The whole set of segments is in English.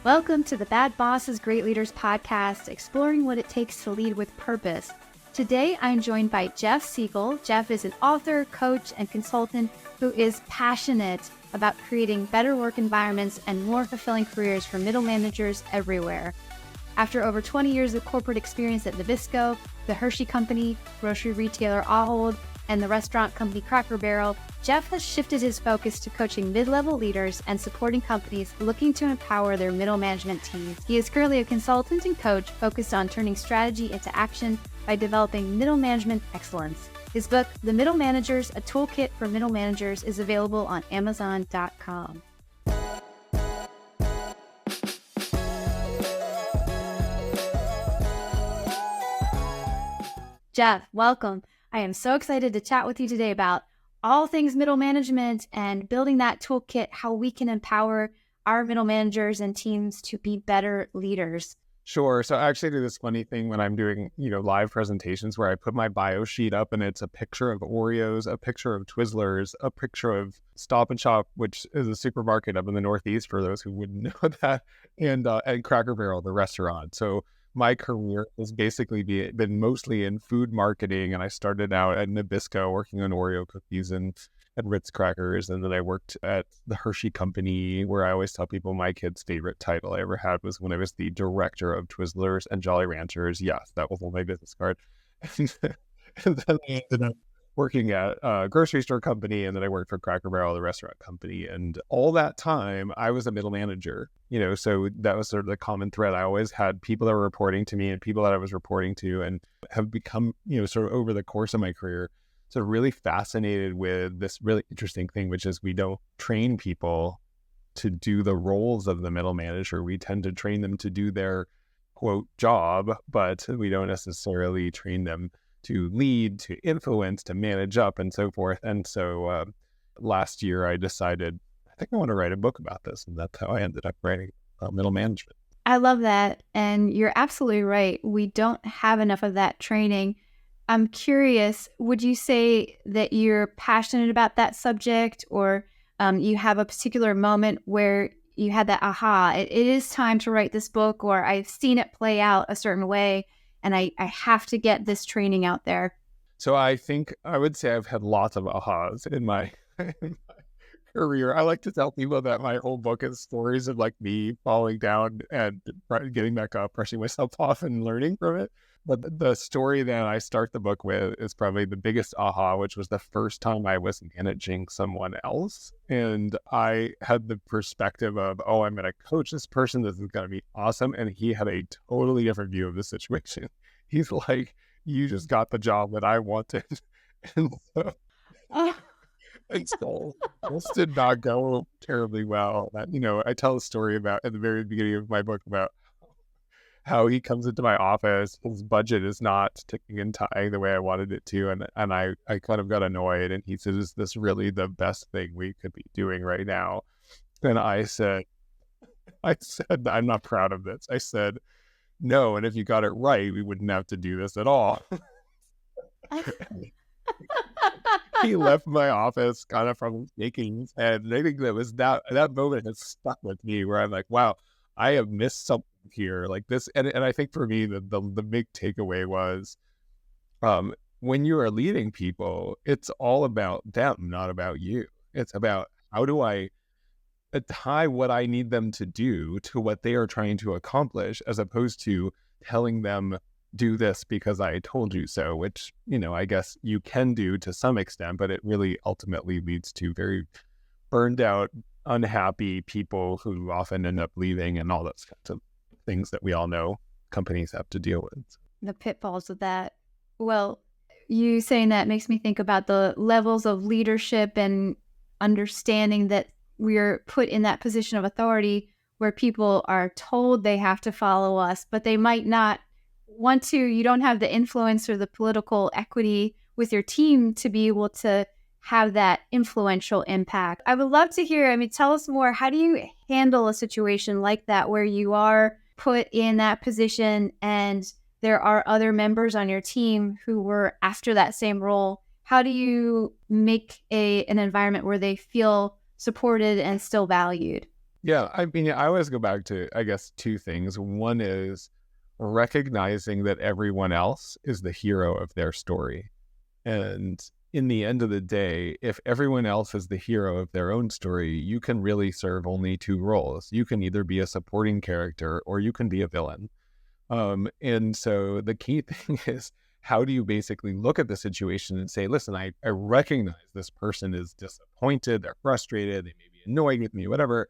Welcome to the Bad Bosses Great Leaders podcast, exploring what it takes to lead with purpose. Today, I'm joined by Jeff Sigel. Jeff is an author, coach, and consultant who is passionate about creating better work environments and more fulfilling careers for middle managers everywhere. After over 20 years of corporate experience at Nabisco, the Hershey Company, grocery retailer Ahold, and the restaurant company Cracker Barrel, Jeff has shifted his focus to coaching mid-level leaders and supporting companies looking to empower their middle management teams. He is currently a consultant and coach focused on turning strategy into action by developing middle management excellence. His book, The Middle Managers, A Toolkit for Middle Managers, is available on Amazon.com. Jeff, welcome. I am so excited to chat with you today about all things middle management and building that toolkit, how we can empower our middle managers and teams to be better leaders. Sure. So I actually do this funny thing when I'm doing, live presentations where I put my bio sheet up and it's a picture of Oreos, a picture of Twizzlers, a picture of Stop and Shop, which is a supermarket up in the Northeast for those who wouldn't know that, and Cracker Barrel, the restaurant. So my career has basically been mostly in food marketing, and I started out at Nabisco working on Oreo cookies and Ritz crackers, and then I worked at the Hershey Company, where I always tell people my kid's favorite title I ever had was when I was the director of Twizzlers and Jolly Ranchers. Yes, that was on my business card. And then I ended up working at a grocery store company, and then I worked for Cracker Barrel, the restaurant company. And all that time, I was a middle manager, so that was sort of the common thread. I always had people that were reporting to me and people that I was reporting to, and have become, sort of over the course of my career, so really fascinated with this really interesting thing, which is we don't train people to do the roles of the middle manager. We tend to train them to do their, quote, job, but we don't necessarily train them to lead, to influence, to manage up, and so forth. And so last year I decided, I think I want to write a book about this. And that's how I ended up writing middle management. I love that. And you're absolutely right. We don't have enough of that training. I'm curious, would you say that you're passionate about that subject, or you have a particular moment where you had that aha, it is time to write this book, or I've seen it play out a certain way, and I have to get this training out there? So I think I would say I've had lots of ahas in my career. I like to tell people that my whole book is stories of like me falling down and getting back up, brushing myself off and learning from it. But the story that I start the book with is probably the biggest aha, which was the first time I was managing someone else. And I had the perspective of, I'm going to coach this person. This is going to be awesome. And he had a totally different view of the situation. He's like, you just got the job that I wanted. And so, this did not go terribly well. That, I tell a story about at the very beginning of my book about how he comes into my office, his budget is not ticking and tying the way I wanted it to. And I kind of got annoyed. And he said, is this really the best thing we could be doing right now? And I said, I'm not proud of this. I said, no. And if you got it right, we wouldn't have to do this at all. He left my office kind of from shaking his head. And I think that moment has stuck with me, where I'm like, wow, I have missed something here like this. And I think for me, the big takeaway was when you are leading people, it's all about them, not about you. It's about, how do I tie what I need them to do to what they are trying to accomplish, as opposed to telling them, do this because I told you so, which, I guess you can do to some extent, but it really ultimately leads to very burned out, unhappy people who often end up leaving, and all those kinds of things that we all know companies have to deal with. The pitfalls of that. Well, you saying that makes me think about the levels of leadership and understanding that we're put in that position of authority where people are told they have to follow us, but they might not want to. You don't have the influence or the political equity with your team to be able to have that influential impact. I would love to hear, tell us more. How do you handle a situation like that, where you are put in that position and there are other members on your team who were after that same role? How do you make an environment where they feel supported and still valued? Yeah, I mean, I always go back to, I guess, two things. One is recognizing that everyone else is the hero of their story. And in the end of the day, if everyone else is the hero of their own story, you can really serve only two roles. You can either be a supporting character or you can be a villain. And so the key thing is, how do you basically look at the situation and say, listen, I recognize this person is disappointed, they're frustrated, they may be annoyed with me, whatever.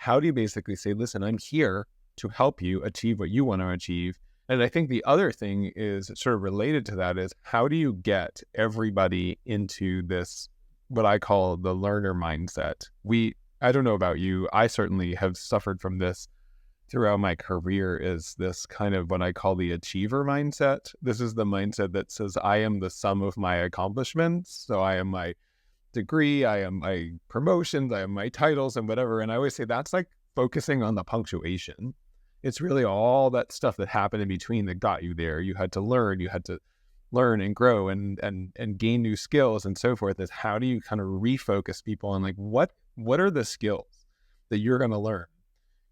How do you basically say, listen, I'm here to help you achieve what you want to achieve? And I think the other thing is sort of related to that is, how do you get everybody into this, what I call the learner mindset? I don't know about you, I certainly have suffered from this throughout my career, is this kind of what I call the achiever mindset. This is the mindset that says, I am the sum of my accomplishments. So I am my degree, I am my promotions, I am my titles and whatever. And I always say that's like focusing on the punctuation. It's really all that stuff that happened in between that got you there. You had to learn and grow and gain new skills and so forth. Is how do you kind of refocus people on like, what are the skills that you're going to learn?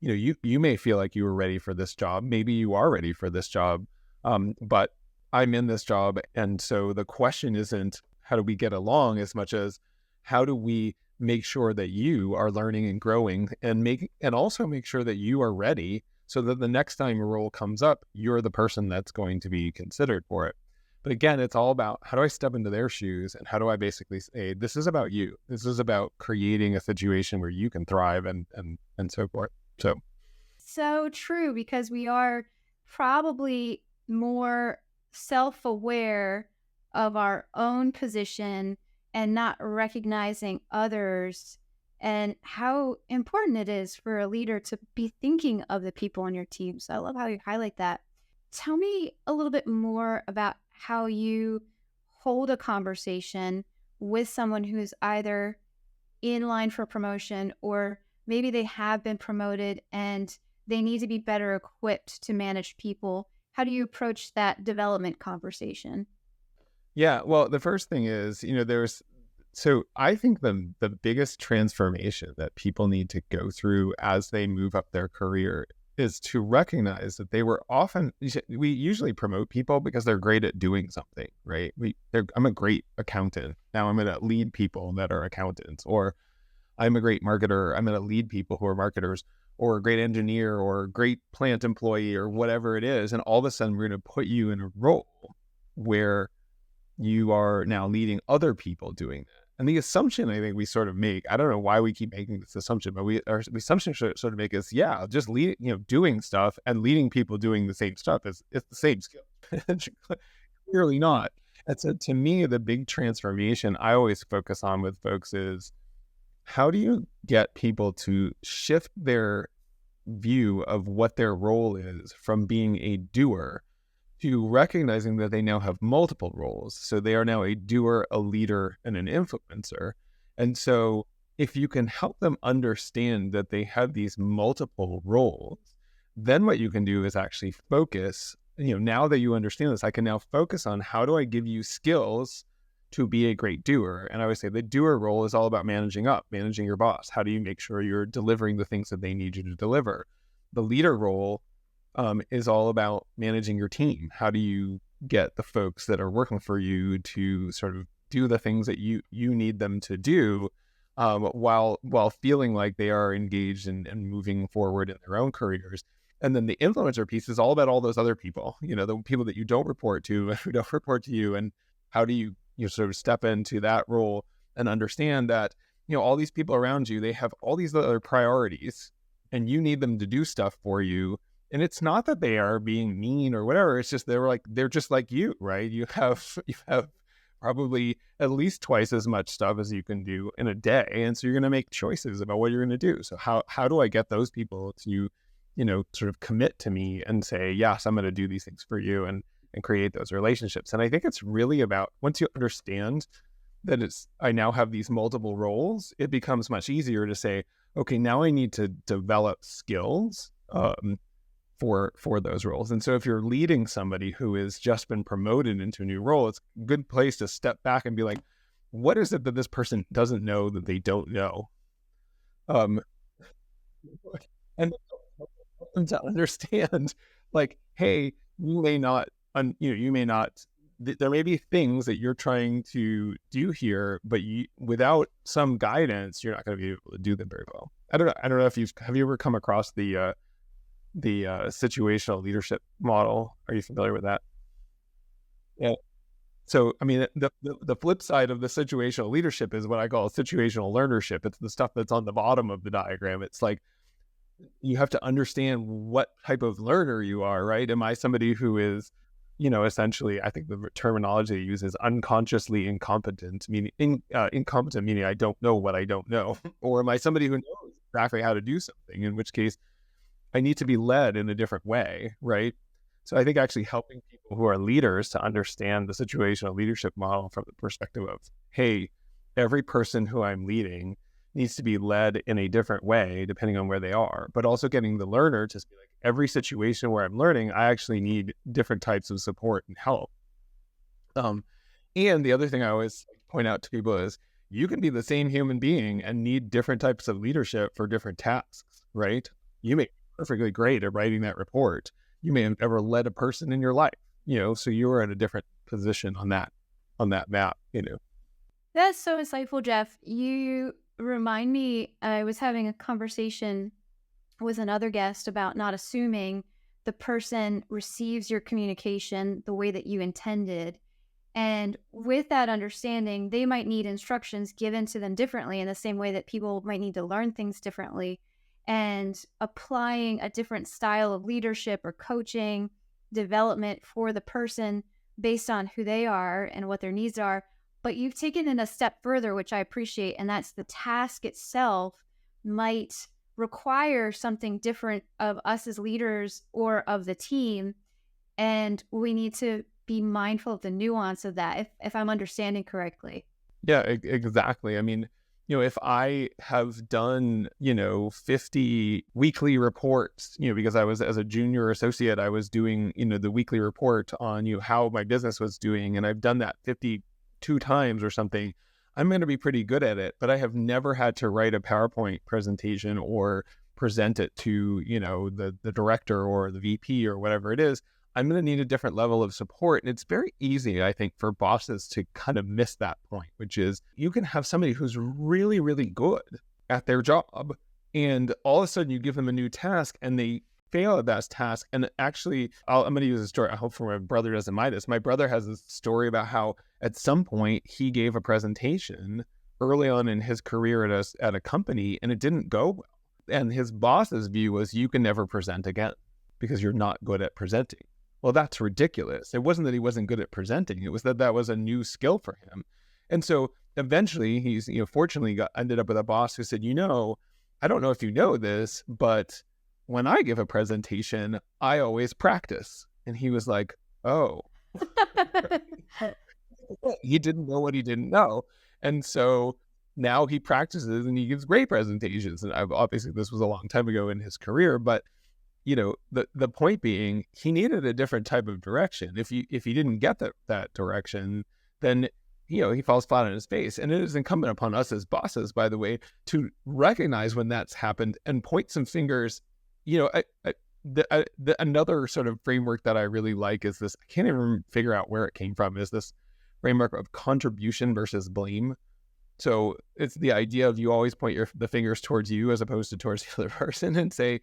You know, you may feel like you were ready for this job. Maybe you are ready for this job. But I'm in this job. And so the question isn't how do we get along as much as how do we make sure that you are learning and growing and also make sure that you are ready so that the next time a role comes up, you're the person that's going to be considered for it. But again, it's all about how do I step into their shoes and how do I basically say, this is about you. This is about creating a situation where you can thrive and so forth. So true, because we are probably more self-aware of our own position and not recognizing others and how important it is for a leader to be thinking of the people on your team. So I love how you highlight that. Tell me a little bit more about how you hold a conversation with someone who's either in line for promotion or maybe they have been promoted and they need to be better equipped to manage people. How do you approach that development conversation? Yeah, well, the first thing is, so I think the biggest transformation that people need to go through as they move up their career is to recognize that we usually promote people because they're great at doing something, right? I'm a great accountant. Now I'm going to lead people that are accountants, or I'm a great marketer. I'm going to lead people who are marketers, or a great engineer, or a great plant employee, or whatever it is. And all of a sudden we're going to put you in a role where you are now leading other people doing that. And the assumption I think we sort of make, I don't know why we keep making this assumption, but the assumption should sort of make is, just doing stuff and leading people doing the same stuff it's the same skill. Clearly not. And so to me, the big transformation I always focus on with folks is, how do you get people to shift their view of what their role is from being a doer to recognizing that they now have multiple roles. So they are now a doer, a leader, and an influencer. And so if you can help them understand that they have these multiple roles, then what you can do is actually focus, now that you understand this, I can now focus on how do I give you skills to be a great doer. And I always say the doer role is all about managing your boss. How do you make sure you're delivering the things that they need you to deliver? The leader role is all about managing your team. How do you get the folks that are working for you to sort of do the things that you need them to do while feeling like they are engaged and moving forward in their own careers? And then the influencer piece is all about all those other people, the people that you don't report to, who don't report to you. And how do you sort of step into that role and understand that, all these people around you, they have all these other priorities and you need them to do stuff for you. And it's not that they are being mean or whatever. It's just they're just like you, right? You have probably at least twice as much stuff as you can do in a day, and so you're going to make choices about what you're going to do. So how do I get those people to, sort of commit to me and say, yes, I'm going to do these things for you, and create those relationships? And I think it's really about, once you understand that I now have these multiple roles, it becomes much easier to say, okay, now I need to develop skills for those roles. And so if you're leading somebody who has just been promoted into a new role, it's a good place to step back and be like, what is it that this person doesn't know that they don't know? And help them to understand, like, hey, you may not, you may not. There may be things that you're trying to do here, but without some guidance, you're not going to be able to do them very well. I don't know. I don't know if have you ever come across the situational leadership model? Are you familiar with that? Yeah. So, I mean, the flip side of the situational leadership is what I call situational learnership. It's the stuff that's on the bottom of the diagram. It's like you have to understand what type of learner you are, right? Am I somebody who is, essentially, I think the terminology they use is unconsciously incompetent, meaning incompetent, meaning I don't know what I don't know, or am I somebody who knows exactly how to do something? In which case, I need to be led in a different way, right? So I think actually helping people who are leaders to understand the situational leadership model from the perspective of, hey, every person who I'm leading needs to be led in a different way depending on where they are, but also getting the learner to be like, every situation where I'm learning, I actually need different types of support and help. And the other thing I always point out to people is you can be the same human being and need different types of leadership for different tasks, right? You may be perfectly great at writing that report. You may have never led a person in your life, so you're in a different position on that map. That's so insightful, Jeff. You remind me, I was having a conversation with another guest about not assuming the person receives your communication the way that you intended. And with that understanding, they might need instructions given to them differently in the same way that people might need to learn things differently. And applying a different style of leadership or coaching development for the person based on who they are and what their needs are. But you've taken it a step further, which I appreciate, and that's the task itself might require something different of us as leaders or of the team. And we need to be mindful of the nuance of that, if I'm understanding correctly. Yeah, exactly. I mean, if I have done, 50 weekly reports, because I was, as a junior associate, I was doing, the weekly report on, how my business was doing. And I've done that 52 times or something. I'm going to be pretty good at it, but I have never had to write a PowerPoint presentation or present it to, the director or the VP or whatever it is. I'm going to need a different level of support. And it's very easy, I think, for bosses to kind of miss that point, which is you can have somebody who's really, really good at their job. And all of a sudden you give them a new task and they fail at that task. And actually, I'm going to use a story. I hope for my brother doesn't mind this. My brother has this story about how at some point he gave a presentation early on in his career at a company and it didn't go well. And his boss's view was you can never present again because you're not good at presenting. Well, that's ridiculous. It wasn't that he wasn't good at presenting. It was that was a new skill for him. And so eventually he's, fortunately ended up with a boss who said, I don't know if you know this, but when I give a presentation, I always practice. And he was like, oh, he didn't know what he didn't know. And so now he practices and he gives great presentations. And obviously this was a long time ago in his career, but the point being, he needed a different type of direction. If he didn't get that direction, then he falls flat on his face. And it is incumbent upon us as bosses, by the way, to recognize when that's happened and point some fingers. Another sort of framework that I really like is this. I can't even figure out where it came from. Is this framework of contribution versus blame? So it's the idea of you always point the fingers towards you as opposed to towards the other person and say,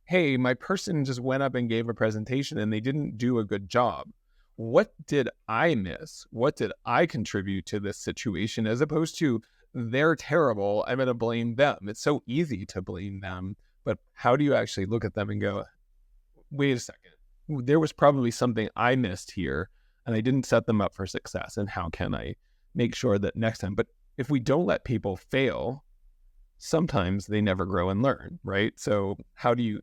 hey, my person just went up and gave a presentation and they didn't do a good job. What did I miss? What did I contribute to this situation? As opposed to they're terrible, I'm going to blame them. It's so easy to blame them, but how do you actually look at them and go, wait a second, there was probably something I missed here and I didn't set them up for success. And how can I make sure that next time? But if we don't let people fail, sometimes they never grow and learn, right? So how do you,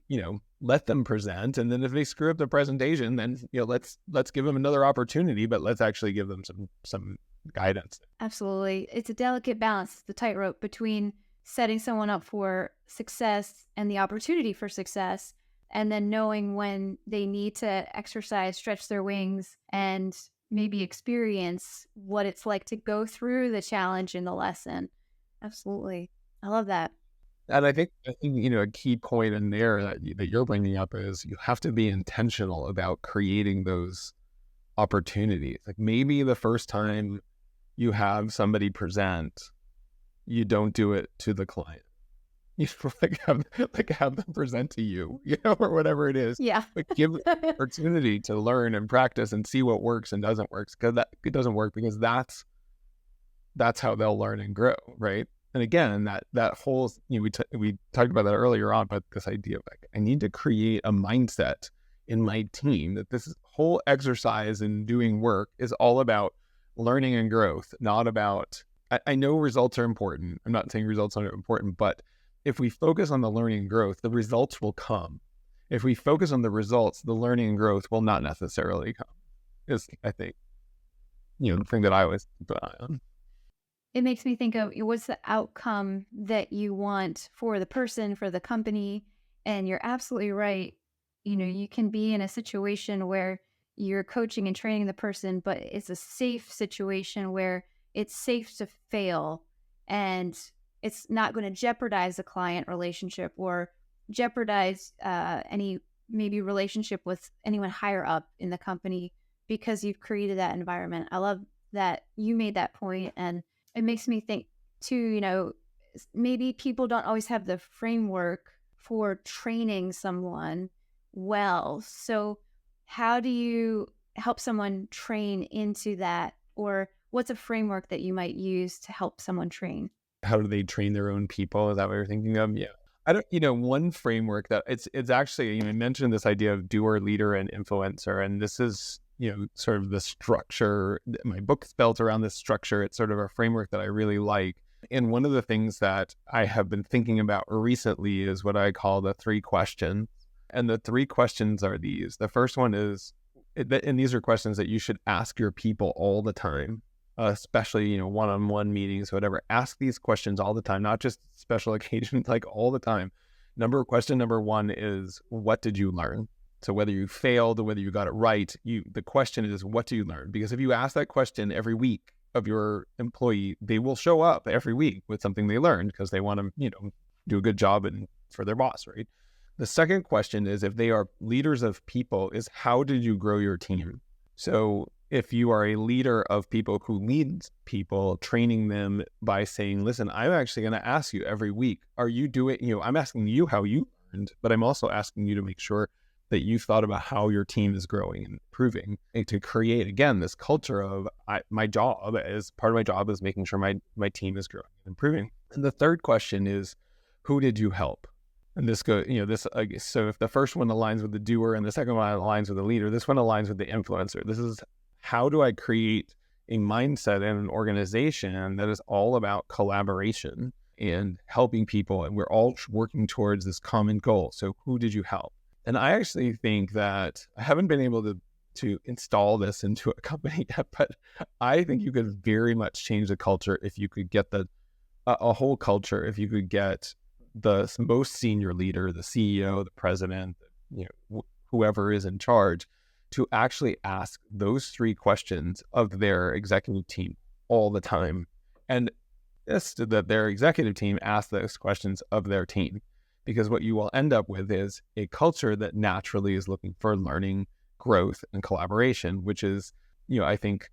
let them present, and then if they screw up the presentation, then let's give them another opportunity, but let's actually give them some guidance. Absolutely, it's a delicate balance, the tightrope between setting someone up for success and the opportunity for success, and then knowing when they need to exercise, stretch their wings, and maybe experience what it's like to go through the challenge in the lesson. Absolutely. I love that. And I think, a key point in there that you're bringing up is you have to be intentional about creating those opportunities. Like maybe the first time you have somebody present, you don't do it to the client. You have them present to you, or whatever it is. Yeah. But give them the opportunity to learn and practice and see what works and doesn't work. Because it doesn't work because that's how they'll learn and grow, right? And again, that whole, we talked about that earlier on, but this idea of like, I need to create a mindset in my team that this whole exercise in doing work is all about learning and growth, not about, I know results are important. I'm not saying results aren't important, but if we focus on the learning and growth, the results will come. If we focus on the results, the learning and growth will not necessarily come. Is, I think, the thing that I always put an eye on. It makes me think of what's the outcome that you want for the person, for the company. And you're absolutely right. You can be in a situation where you're coaching and training the person, but it's a safe situation where it's safe to fail and it's not going to jeopardize the client relationship or jeopardize any maybe relationship with anyone higher up in the company because you've created that environment. I love that you made that point, and it makes me think too, maybe people don't always have the framework for training someone well. So how do you help someone train into that? Or what's a framework that you might use to help someone train? How do they train their own people? Is that what you're thinking of? Yeah. I don't, one framework that it's actually, I mentioned this idea of doer, leader, and influencer. And this is, sort of the structure. My book's built around this structure. It's sort of a framework that I really like. And one of the things that I have been thinking about recently is what I call the 3 questions. And the 3 questions are these. The first one is, and these are questions that you should ask your people all the time, especially, one-on-one meetings, whatever. Ask these questions all the time, not just special occasions, like all the time. Question number 1 is, what did you learn? So whether you failed or whether you got it right, the question is, what do you learn? Because if you ask that question every week of your employee, they will show up every week with something they learned because they want to, do a good job and for their boss, right? The second question is, if they are leaders of people, is how did you grow your team? So if you are a leader of people who leads people, training them by saying, listen, I'm actually going to ask you every week, are you doing, I'm asking you how you learned, but I'm also asking you to make sure that you thought about how your team is growing and improving, and to create, again, this culture of part of my job is making sure my team is growing and improving. And the third question is, who did you help? And this so if the first one aligns with the doer and the second one aligns with the leader, this one aligns with the influencer. This is, how do I create a mindset and an organization that is all about collaboration and helping people, and we're all working towards this common goal. So who did you help? And I actually think that I haven't been able to install this into a company yet, but I think you could very much change the culture if you could get a whole culture, if you could get the most senior leader, the CEO, the president, whoever is in charge, to actually ask those 3 questions of their executive team all the time. And that their executive team ask those questions of their team. Because what you will end up with is a culture that naturally is looking for learning, growth, and collaboration, which is, I think,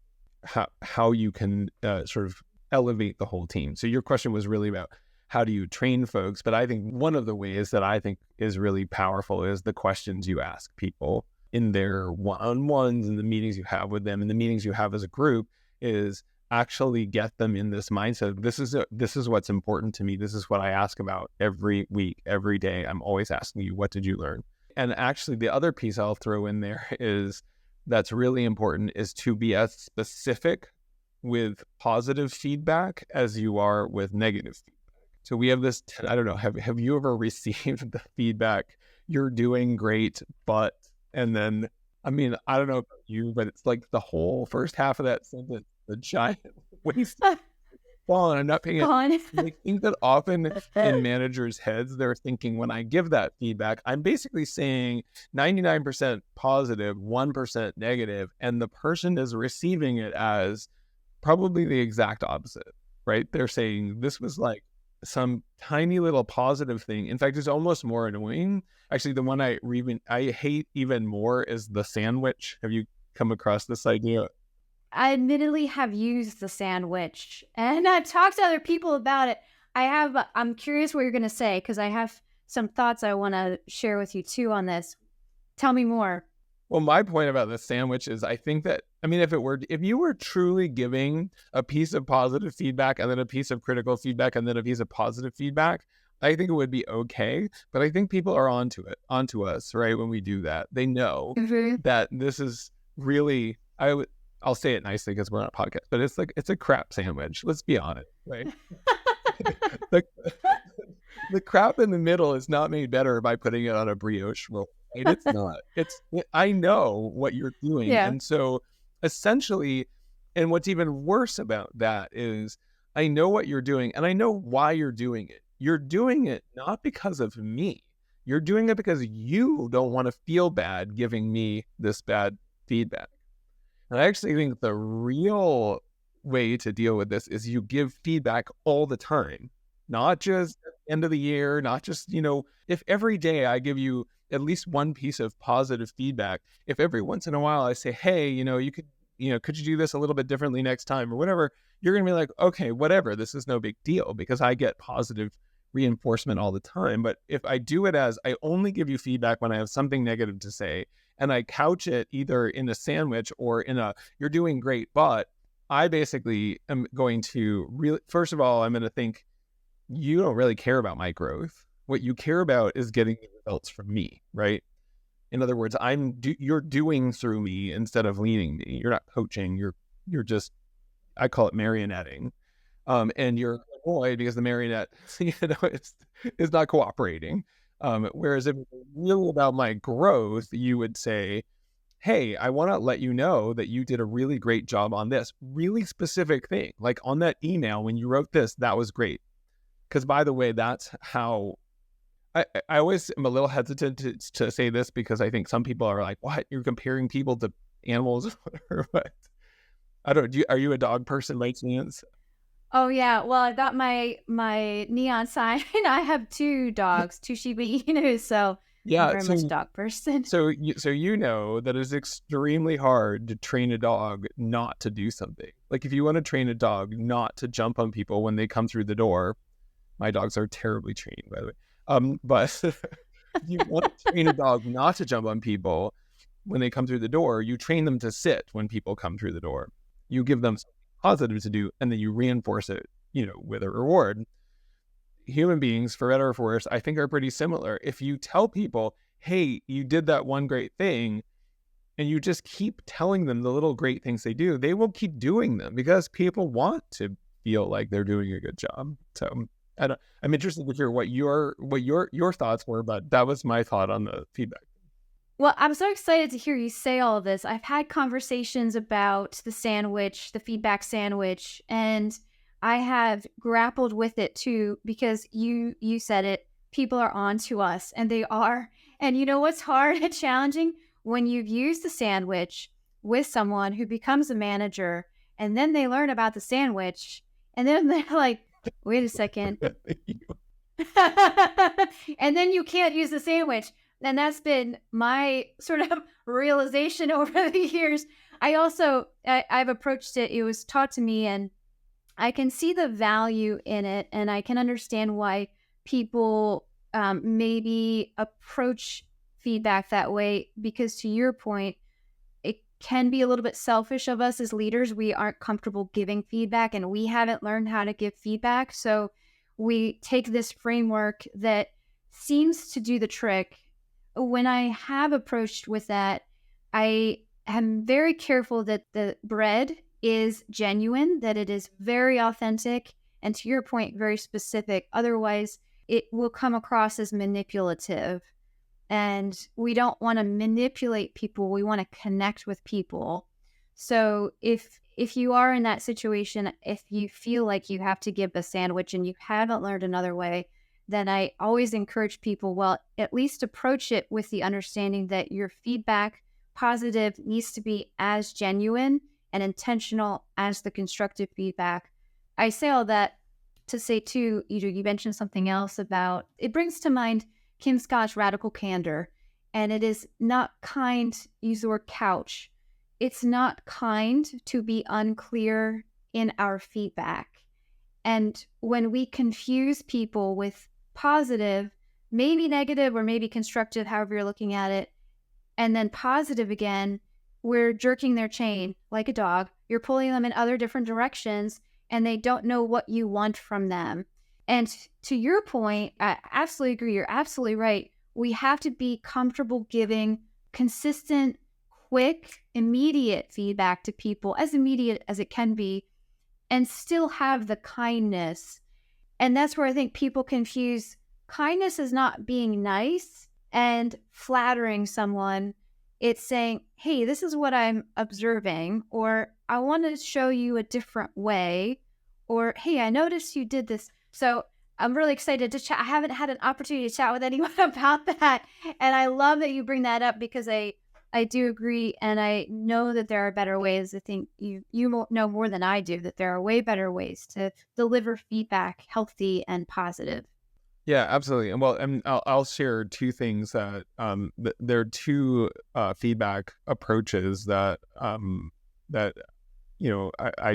how you can sort of elevate the whole team. So your question was really about how do you train folks? But I think one of the ways that I think is really powerful is the questions you ask people in their one-on-ones, in the meetings you have with them, in the meetings you have as a group, is actually get them in this mindset. This is what's important to me. This is what I ask about every week, every day. I'm always asking you, what did you learn? And actually, the other piece I'll throw in there is that's really important is to be as specific with positive feedback as you are with negative feedback. So we have this, I don't know, have you ever received the feedback, you're doing great, but, and then, I don't know about you, but it's like the whole first half of that sentence, the giant waste fallen. I'm not paying it. I think that often in managers' heads, they're thinking, when I give that feedback, I'm basically saying 99% positive, 1% negative, and the person is receiving it as probably the exact opposite, right? They're saying this was like some tiny little positive thing. In fact, it's almost more annoying. Actually, the one I hate even more is the sandwich. Have you come across this idea? I admittedly have used the sandwich, and I've talked to other people about it. I'm curious what you're going to say, because I have some thoughts I want to share with you too on this. Tell me more. Well, my point about the sandwich is I think that, I mean, if you were truly giving a piece of positive feedback and then a piece of critical feedback and then a piece of positive feedback, I think it would be okay. But I think people are onto us, right? When we do that, they know that this is really, I'll say it nicely because we're on a podcast, but it's a crap sandwich. Let's be honest, right? The crap in the middle is not made better by putting it on a brioche roll. Right? It's not. I know what you're doing. Yeah. And so essentially, and what's even worse about that is I know what you're doing and I know why you're doing it. You're doing it not because of me. You're doing it because you don't want to feel bad giving me this bad feedback. And I actually think the real way to deal with this is you give feedback all the time, not just at the end of the year, not just, if every day I give you at least one piece of positive feedback, if every once in a while I say, hey, could you do this a little bit differently next time or whatever, you're going to be like, okay, whatever, this is no big deal because I get positive reinforcement all the time. But if I do it as I only give you feedback when I have something negative to say, and I couch it either in a sandwich or in a, you're doing great, but I basically am going to really, first of all, I'm going to think you don't really care about my growth. What you care about is getting the results from me, right? In other words, you're doing through me instead of leading me. You're not coaching. You're just, I call it marionetting. And you're annoyed because the marionette, is not cooperating. Whereas if it's really about my growth, you would say, hey, I want to let you know that you did a really great job on this really specific thing. Like on that email, when you wrote this, that was great. Because by the way, that's how I always am a little hesitant to say this because I think some people are like, what? You're comparing people to animals or what? I don't know. Are you a dog person by chance? Oh yeah, well I've got my neon sign. I have 2 dogs, 2 Shiba Inus, so Yeah, I'm very much a dog person. So you know that it's extremely hard to train a dog not to do something. Like if you want to train a dog not to jump on people when they come through the door, my dogs are terribly trained, by the way. But if you want to train a dog not to jump on people when they come through the door, you train them to sit when people come through the door. You give them something positive to do, and then you reinforce it, with a reward. Human beings, for better or for worse, I think are pretty similar. If you tell people, hey, you did that one great thing, and you just keep telling them the little great things they do, they will keep doing them because people want to feel like they're doing a good job. So I'm interested to hear what your thoughts were, but that was my thought on the feedback. Well, I'm so excited to hear you say all of this. I've had conversations about the sandwich, the feedback sandwich, and I have grappled with it too because you said it. People are on to us, and they are. And you know what's hard and challenging? When you've used the sandwich with someone who becomes a manager, and then they learn about the sandwich, and then they're like, wait a second. And then you can't use the sandwich. And that's been my sort of realization over the years. I've approached it. It was taught to me, and I can see the value in it. And I can understand why people maybe approach feedback that way, because to your point, it can be a little bit selfish of us as leaders. We aren't comfortable giving feedback, and we haven't learned how to give feedback. So we take this framework that seems to do the trick. When I have approached with that, I am very careful that the bread is genuine, that it is very authentic, and to your point, very specific. Otherwise, it will come across as manipulative. And we don't want to manipulate people. We want to connect with people. So if you are in that situation, if you feel like you have to give the sandwich and you haven't learned another way, then I always encourage people, well, at least approach it with the understanding that your feedback, positive, needs to be as genuine and intentional as the constructive feedback. I say all that to say too, you mentioned something else about, it brings to mind Kim Scott's radical candor. And it is not kind, use the word couch. It's not kind to be unclear in our feedback. And when we confuse people with positive, maybe negative or maybe constructive, however you're looking at it, and then positive again, we're jerking their chain like a dog. You're pulling them in other different directions and they don't know what you want from them. And to your point, I absolutely agree. You're absolutely right. We have to be comfortable giving consistent, quick, immediate feedback to people, as immediate as it can be, and still have the kindness. And that's where I think people confuse kindness as not being nice and flattering someone. It's saying, hey, this is what I'm observing, or I want to show you a different way, or hey, I noticed you did this. So I'm really excited to chat. I haven't had an opportunity to chat with anyone about that. And I love that you bring that up because I do agree. And I know that there are better ways. I think you know more than I do that there are way better ways to deliver feedback, healthy and positive. Yeah, absolutely. And well, and I'll share two things that there are two feedback approaches that I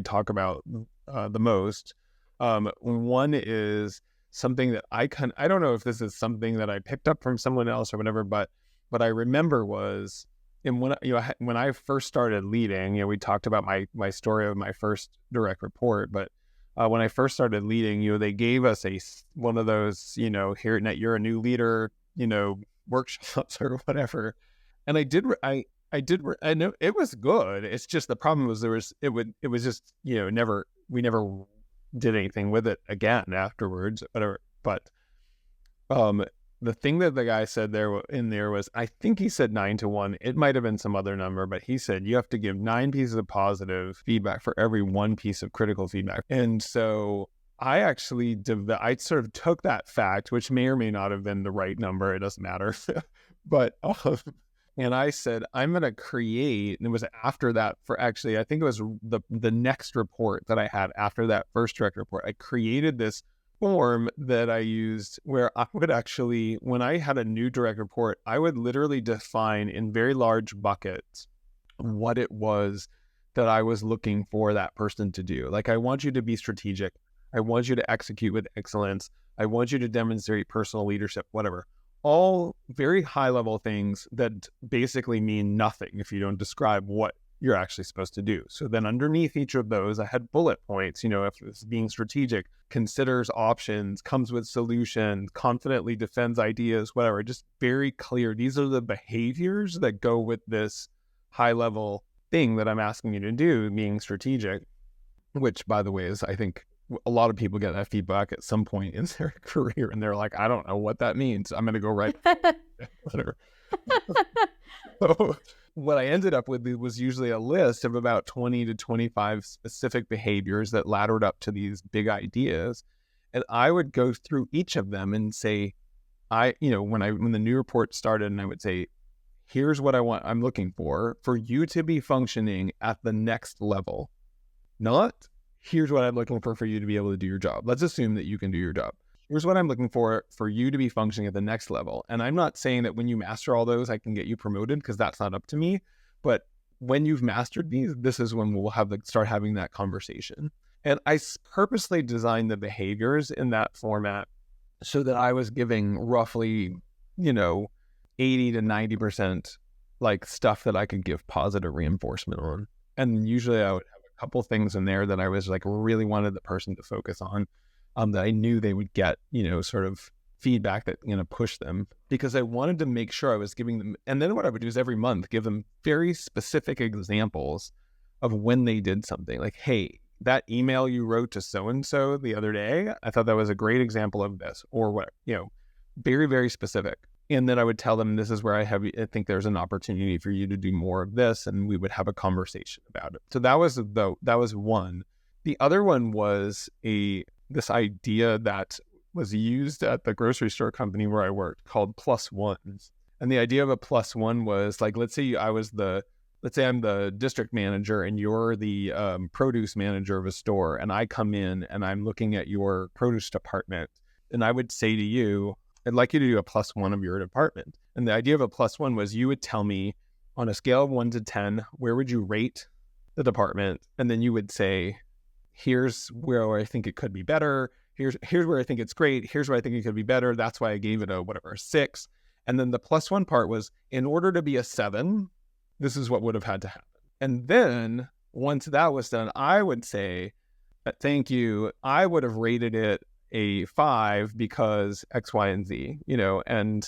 talk about the most. One is something that I don't know if this is something that I picked up from someone else or whatever, but what I remember was, and when I first started leading, we talked about my story of my first direct report, but when I first started leading, they gave us one of those, here you're a new leader, workshops or whatever, and I know it was good. It's just the problem was it was just we never did anything with it again afterwards, whatever. But the thing that the guy said there was, I think he said 9-1. It might have been some other number, but he said you have to give 9 pieces of positive feedback for every 1 piece of critical feedback. And so I actually I sort of took that fact, which may or may not have been the right number. It doesn't matter. But and I said, I'm going to create, and it was after that I think it was the next report that I had after that first direct report. I created this form that I used where I would actually, when I had a new direct report, I would literally define in very large buckets what it was that I was looking for that person to do. Like, I want you to be strategic. I want you to execute with excellence. I want you to demonstrate personal leadership, whatever. All very high level things that basically mean nothing if you don't describe what you're actually supposed to do. So then underneath each of those, I had bullet points, if it's being strategic, considers options, comes with solutions, confidently defends ideas, whatever, just very clear. These are the behaviors that go with this high level thing that I'm asking you to do, being strategic, which, by the way, is, I think, a lot of people get that feedback at some point in their career, and they're like, I don't know what that means. I'm going to go right. Whatever. So what I ended up with was usually a list of about 20 to 25 specific behaviors that laddered up to these big ideas. And I would go through each of them and say, when the new report started, and I would say, here's what I'm looking for you to be functioning at the next level. Not, here's what I'm looking for you to be able to do your job. Let's assume that you can do your job. Here's what I'm looking for you to be functioning at the next level. And I'm not saying that when you master all those, I can get you promoted, because that's not up to me. But when you've mastered these, this is when we'll start having that conversation. And I purposely designed the behaviors in that format so that I was giving roughly, 80 to 90% like stuff that I could give positive reinforcement on. And usually I would have a couple things in there that I was like really wanted the person to focus on. That I knew they would get, sort of feedback that, push them, because I wanted to make sure I was giving them. And then what I would do is every month, give them very specific examples of when they did something. Like, hey, that email you wrote to so-and-so the other day, I thought that was a great example of this, or what, very, very specific. And then I would tell them, this is where I think there's an opportunity for you to do more of this. And we would have a conversation about it. So that was one. The other one was this idea that was used at the grocery store company where I worked, called plus ones. And the idea of a plus one was like, let's say I was the let's say I'm the district manager and you're the produce manager of a store, and I come in and I'm looking at your produce department, and I would say to you, I'd like you to do a +1 of your department. And the idea of a +1 was you would tell me on a scale of 1 to 10, where would you rate the department? And then you would say, here's where I think it could be better. Here's where I think it's great. Here's where I think it could be better. That's why I gave it a 6. And then the +1 part was, in order to be a 7, this is what would have had to happen. And then once that was done, I would say, thank you. I would have rated it a 5 because X, Y, and Z, and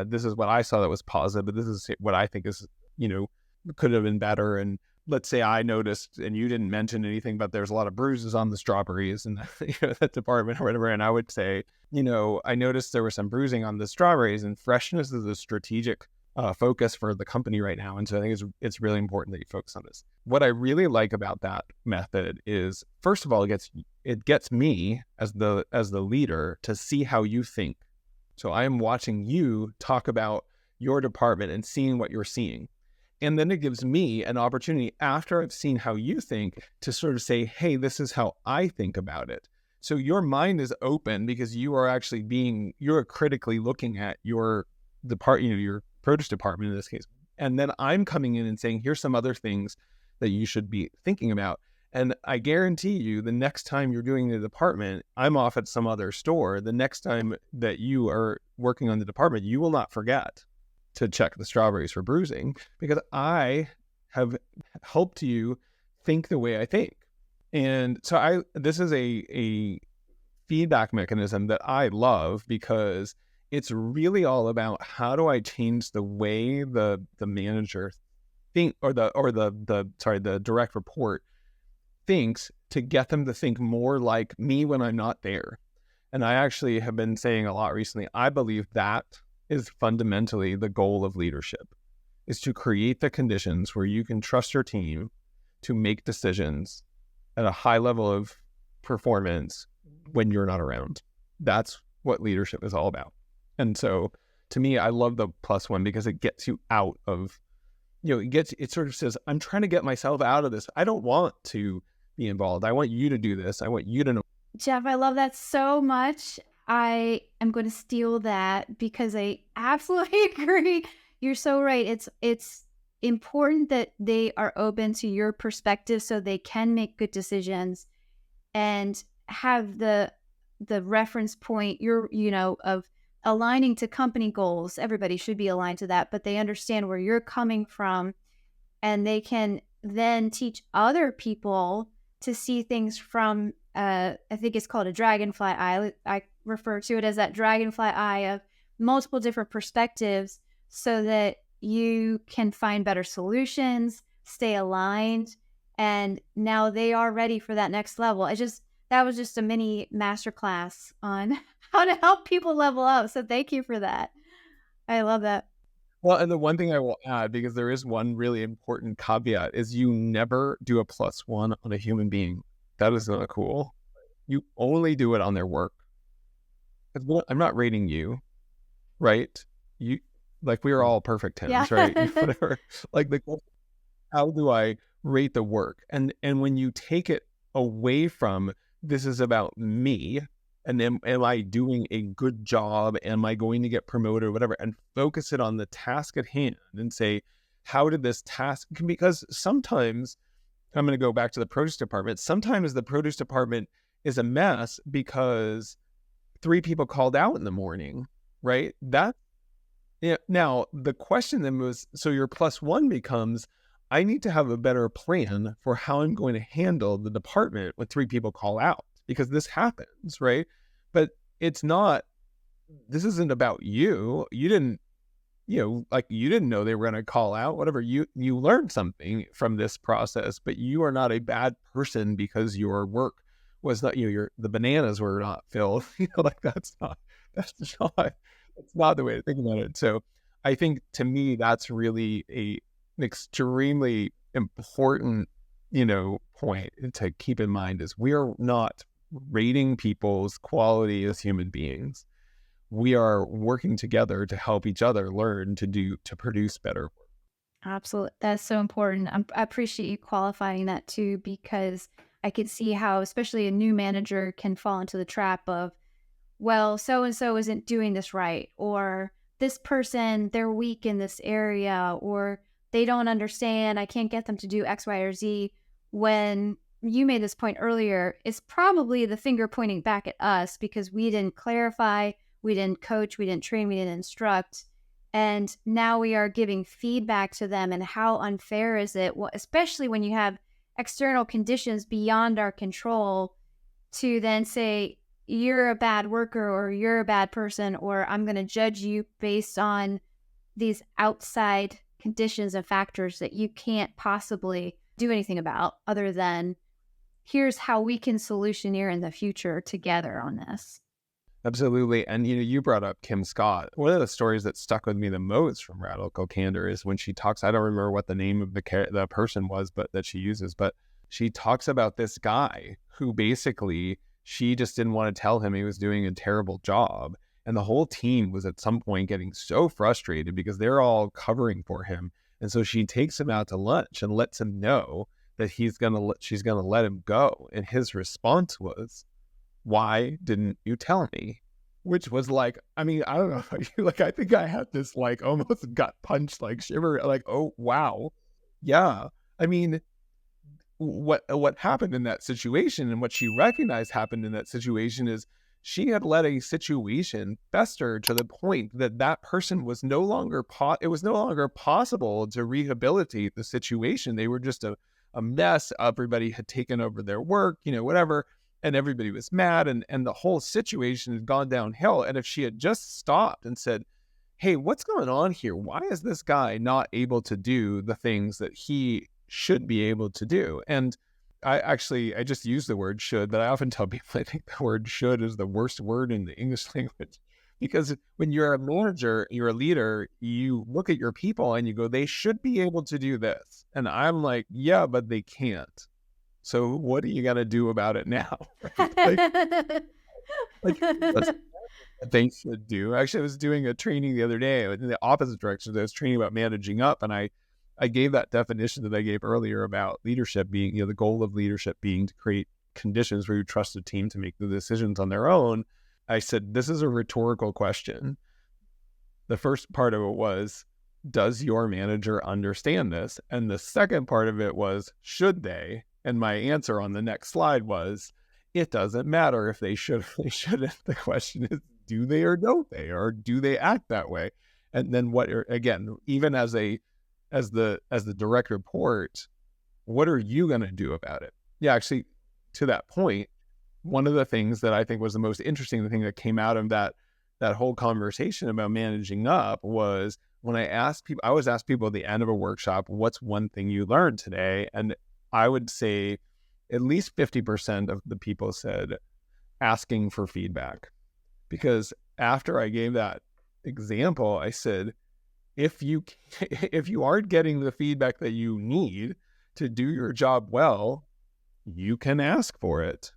this is what I saw that was positive, but this is what I think is, could have been better. And let's say I noticed, and you didn't mention anything, but there's a lot of bruises on the strawberries and that department or whatever. And I would say, I noticed there was some bruising on the strawberries, and freshness is a strategic focus for the company right now. And so I think it's really important that you focus on this. What I really like about that method is, first of all, it gets me as the leader to see how you think. So I am watching you talk about your department and seeing what you're seeing. And then it gives me an opportunity, after I've seen how you think, to sort of say, hey, this is how I think about it. So your mind is open because you are actually you're critically looking at your department, your produce department in this case. And then I'm coming in and saying, here's some other things that you should be thinking about. And I guarantee you, the next time you're doing the department, I'm off at some other store. The next time that you are working on the department, you will not forget to check the strawberries for bruising, because I have helped you think the way I think. And so this is a feedback mechanism that I love, because it's really all about, how do I change the way the manager think, or the direct report thinks, to get them to think more like me when I'm not there. And I actually have been saying a lot recently, I believe that is fundamentally the goal of leadership, is to create the conditions where you can trust your team to make decisions at a high level of performance when you're not around. That's what leadership is all about. And so to me, I love the +1 because it gets you out of, it sort of says, I'm trying to get myself out of this. I don't want to be involved. I want you to do this. I want you to know. Jeff, I love that so much. I am going to steal that because I absolutely agree. You're so right. It's important that they are open to your perspective so they can make good decisions and have the reference point of aligning to company goals. Everybody should be aligned to that, but they understand where you're coming from, and they can then teach other people to see things from I think it's called a dragonfly eye. I refer to it as that dragonfly eye of multiple different perspectives, so that you can find better solutions, stay aligned, and now they are ready for that next level. That was just a mini masterclass on how to help people level up. So thank you for that. I love that. Well, and the one thing I will add, because there is one really important caveat, is you never do a +1 on a human being. That is not cool. You only do it on their work. I'm not rating you, right? We are all perfect 10s, Yeah. right? Whatever. How do I rate the work? And when you take it away from, this is about me, and am I doing a good job? Am I going to get promoted or whatever? And focus it on the task at hand and say, how did this task, because sometimes, I'm going to go back to the produce department. Sometimes the produce department is a mess because 3 people called out in the morning, right? Now the question then was, so your +1 becomes, I need to have a better plan for how I'm going to handle the department when 3 people call out, because this happens, right? But this isn't about you. You didn't know they were going to call out, whatever. You learned something from this process, but you are not a bad person because your work was not, the bananas were not filled. That's not the way to think about it. So I think, to me, that's really an extremely important, point to keep in mind, is we are not rating people's quality as human beings. We are working together to help each other learn to produce better work. Absolutely. That's so important. I appreciate you qualifying that too, because I can see how, especially a new manager can fall into the trap of, well, so and so isn't doing this right, or this person, they're weak in this area, or they don't understand. I can't get them to do X, Y, or Z. When you made this point earlier, it's probably the finger pointing back at us because we didn't clarify, we didn't coach, we didn't train, we didn't instruct. And now we are giving feedback to them. And how unfair is it, especially when you have external conditions beyond our control, to then say, you're a bad worker or you're a bad person, or I'm going to judge you based on these outside conditions and factors that you can't possibly do anything about other than here's how we can solutioneer in the future together on this. Absolutely. And, you brought up Kim Scott. One of the stories that stuck with me the most from Radical Candor is when she talks, I don't remember what the name of the person was, but that she uses, but she talks about this guy who basically, she just didn't want to tell him he was doing a terrible job. And the whole team was at some point getting so frustrated because they're all covering for him. And so she takes him out to lunch and lets him know that she's going to let him go. And his response was, "Why didn't you tell me?" Which was like, I mean, I don't know about you, like, I think I had this like almost gut punch, like shiver, like, oh, wow. Yeah. I mean, what happened in that situation and what she recognized happened in that situation is she had let a situation fester to the point that that person was no longer it was no longer possible to rehabilitate the situation. They were just a mess. Everybody had taken over their work, whatever. And everybody was mad, and the whole situation had gone downhill. And if she had just stopped and said, "Hey, what's going on here? Why is this guy not able to do the things that he should be able to do?" And I just use the word should, but I often tell people I think the word should is the worst word in the English language. Because when you're a manager, you're a leader, you look at your people and you go, they should be able to do this. And I'm like, yeah, but they can't. So what are you going to do about it now? like that's what they should do. Actually, I was doing a training the other day in the opposite direction. I was training about managing up, and I gave that definition that I gave earlier about leadership being, the goal of leadership being to create conditions where you trust a team to make the decisions on their own. I said, this is a rhetorical question. The first part of it was, does your manager understand this? And the second part of it was, should they? And my answer on the next slide was, it doesn't matter if they should or they shouldn't. The question is, do they or don't they? Or do they act that way? And then again, even as the direct report, what are you going to do about it? Yeah, actually, to that point, one of the things that I think was the most interesting thing that came out of that whole conversation about managing up was when I always ask people at the end of a workshop, what's one thing you learned today? And I would say at least 50% of the people said asking for feedback. Because after I gave that example, I said, if you aren't getting the feedback that you need to do your job well, you can ask for it.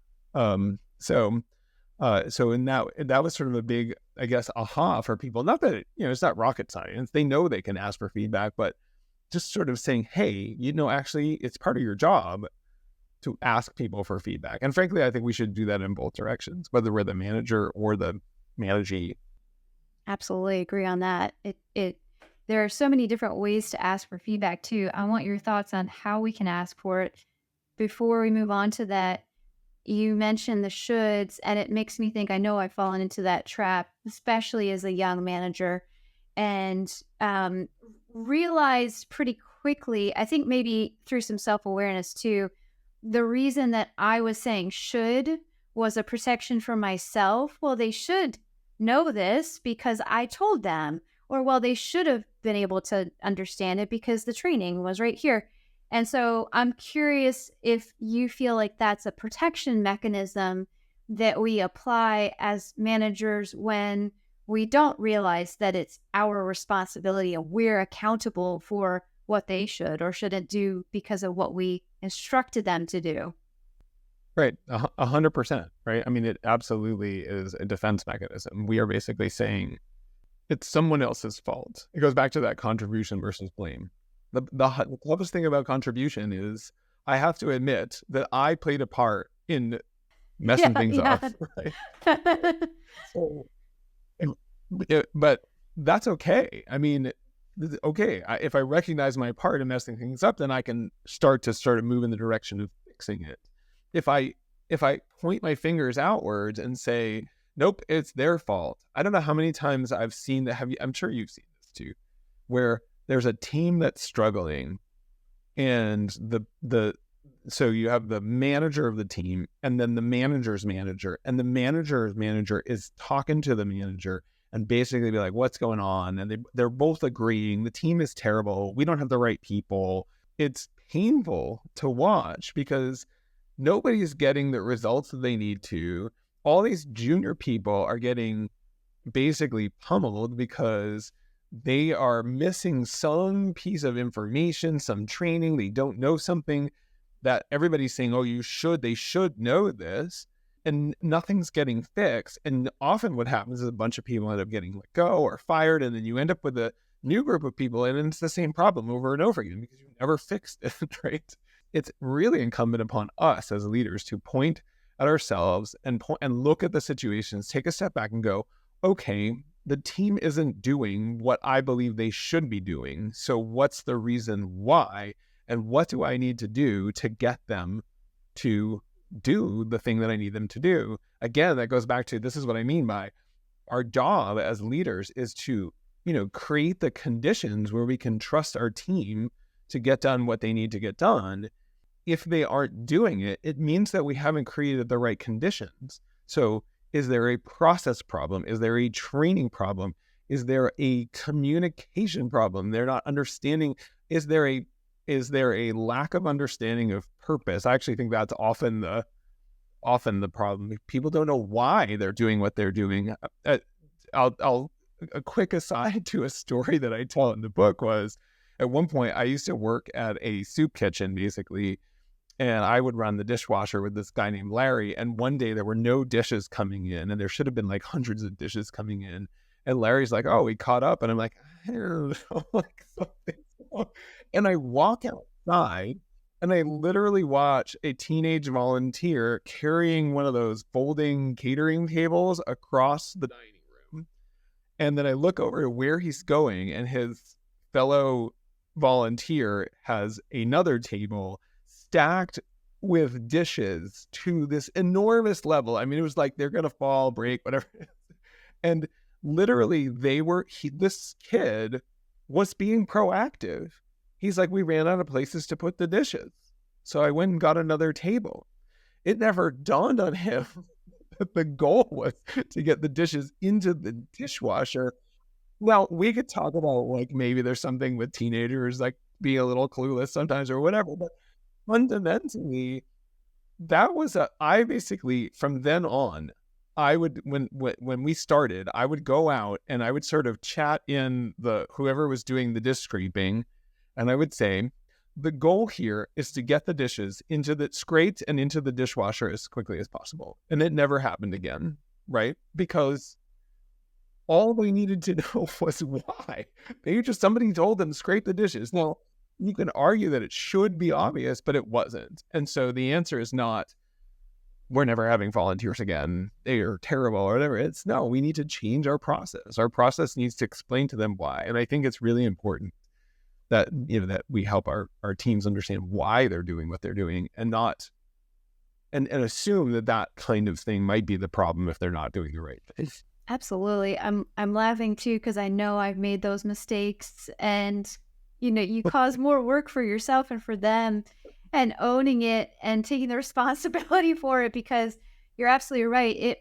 So in that was sort of a big, I guess, aha for people. Not that it's not rocket science. They know they can ask for feedback, but just sort of saying, hey, actually, it's part of your job to ask people for feedback. And frankly, I think we should do that in both directions, whether we're the manager or the managee. Absolutely agree on that. There are so many different ways to ask for feedback too. I want your thoughts on how we can ask for it. Before we move on to that, you mentioned the shoulds, and it makes me think, I know I've fallen into that trap, especially as a young manager, and realized pretty quickly, I think maybe through some self-awareness too, the reason that I was saying should was a protection for myself. Well, they should know this because I told them, or well, they should have been able to understand it because the training was right here. And so I'm curious if you feel like that's a protection mechanism that we apply as managers when we don't realize that it's our responsibility and we're accountable for what they should or shouldn't do because of what we instructed them to do. Right. 100%. Right. I mean, it absolutely is a defense mechanism. We are basically saying it's someone else's fault. It goes back to that contribution versus blame. The toughest thing about contribution is I have to admit that I played a part in messing things up, right? So, but that's okay. I mean, okay, if I recognize my part in messing things up, then I can start to move in the direction of fixing it. If I point my fingers outwards and say, nope, it's their fault. I don't know how many times I've seen that. I'm sure you've seen this too, where there's a team that's struggling, and so you have the manager of the team and then the manager's manager, and the manager's manager is talking to the manager and basically be like, what's going on? And they're both agreeing the team is terrible. We don't have the right people. It's painful to watch because nobody's getting the results that they need to. All these junior people are getting basically pummeled because they are missing some piece of information, some training. They don't know something that everybody's saying, oh, they should know this, and nothing's getting fixed. And often what happens is a bunch of people end up getting let go or fired, and then you end up with a new group of people, and it's the same problem over and over again because you never fixed it, right? It's really incumbent upon us as leaders to point at ourselves and look at the situations, take a step back and go, okay, the team isn't doing what I believe they should be doing. So what's the reason why? And what do I need to do to get them to do the thing that I need them to do? Again, that goes back to, this is what I mean by our job as leaders is to, create the conditions where we can trust our team to get done what they need to get done. If they aren't doing it, it means that we haven't created the right conditions. So is there a process problem? Is there a training problem? Is there a communication problem? They're not understanding. Is there a lack of understanding of purpose? I actually think that's often the problem. People don't know why they're doing what they're doing. A quick aside to a story that I tell in the book was, at one point I used to work at a soup kitchen basically, and I would run the dishwasher with this guy named Larry. And one day there were no dishes coming in, and there should have been like hundreds of dishes coming in. And Larry's like, oh, we caught up. And I'm like, I don't know, like something's wrong. And I walk outside and I literally watch a teenage volunteer carrying one of those folding catering tables across the dining room. And then I look over to where he's going, and his fellow volunteer has another table stacked with dishes to this enormous level. I mean, it was like they're going to fall, break, whatever. And literally this kid was being proactive. He's like, we ran out of places to put the dishes, so I went and got another table. It never dawned on him that the goal was to get the dishes into the dishwasher. Well, we could talk about like maybe there's something with teenagers like being a little clueless sometimes or whatever, but fundamentally, I basically, from then on, I would, when we started, I would go out and I would sort of chat in whoever was doing the dish scraping, and I would say, the goal here is to get the dishes scraped and into the dishwasher as quickly as possible. And it never happened again, right? Because all they needed to know was why. Somebody told them, scrape the dishes. Now, you can argue that it should be obvious, but it wasn't. And so the answer is not, we're never having volunteers again, they are terrible or whatever. It's no, we need to change our process. Our process needs to explain to them why. And I think it's really important that, that we help our teams understand why they're doing what they're doing, and not, and assume that kind of thing might be the problem if they're not doing the right thing. Absolutely. I'm laughing too, because I know I've made those mistakes, and you cause more work for yourself and for them, and owning it and taking the responsibility for it, because you're absolutely right.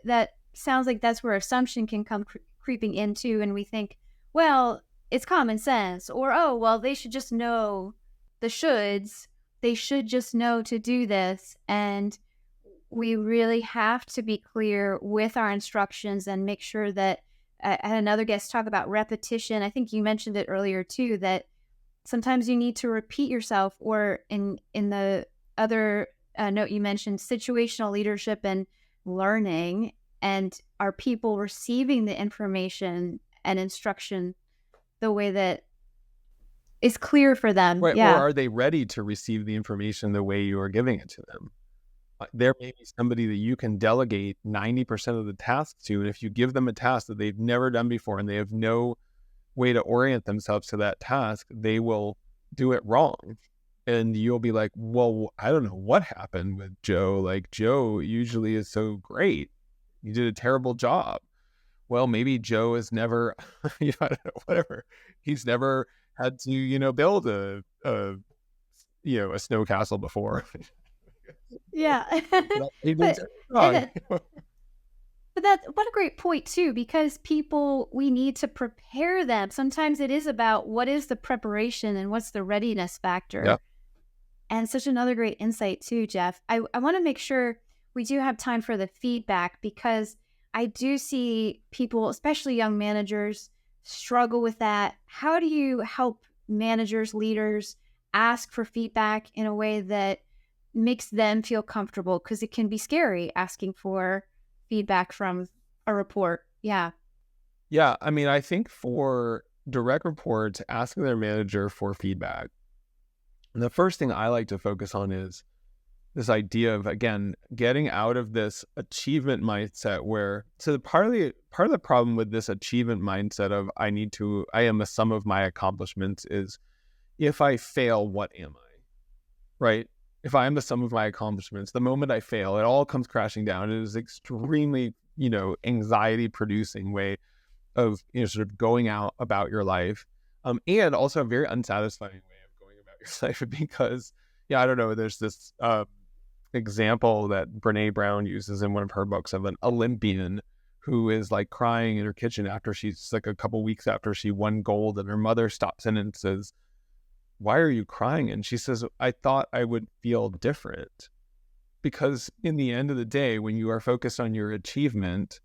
That sounds like that's where assumption can come creeping into, and we think, well, it's common sense, or, oh, well, they should just know the shoulds. They should just know to do this. And we really have to be clear with our instructions and make sure that, I had another guest talk about repetition. I think you mentioned it earlier too, that sometimes you need to repeat yourself, or in the other note you mentioned, situational leadership and learning, and are people receiving the information and instruction the way that is clear for them. Right. Or Yeah. are they ready to receive the information the way you are giving it to them? There may be somebody that you can delegate 90% of the tasks to. And if you give them a task that they've never done before and they have no way to orient themselves to that task, they will do it wrong. And you'll be like, well, I don't know what happened with Joe. Like, Joe usually is so great. You did a terrible job. Well, maybe Joe has never, I don't know, whatever. He's never had to, build a snow castle before. Yeah. He did but it and wrong. But what a great point too, because we need to prepare them. Sometimes it is about what is the preparation and what's the readiness factor. Yeah. And such another great insight too, Jeff. I want to make sure we do have time for the feedback, because I do see people, especially young managers, struggle with that. How do you help managers, leaders ask for feedback in a way that makes them feel comfortable? Because it can be scary asking for feedback from a report. Yeah. Yeah. I mean, I think for direct reports, asking their manager for feedback, the first thing I like to focus on is this idea of, again, getting out of this achievement mindset part of the problem with this achievement mindset of I am the sum of my accomplishments is, if I fail, what am I? Right? If I am the sum of my accomplishments, the moment I fail, it all comes crashing down. It is extremely, anxiety producing way of, sort of going out about your life. And also a very unsatisfying way of going about your life, because, I don't know, there's this example that Brene Brown uses in one of her books of an Olympian who is like crying in her kitchen after she's like a couple weeks after she won gold, and her mother stops in and says, "Why are you crying?" And she says, "I thought I would feel different." Because in the end of the day, when you are focused on your achievement,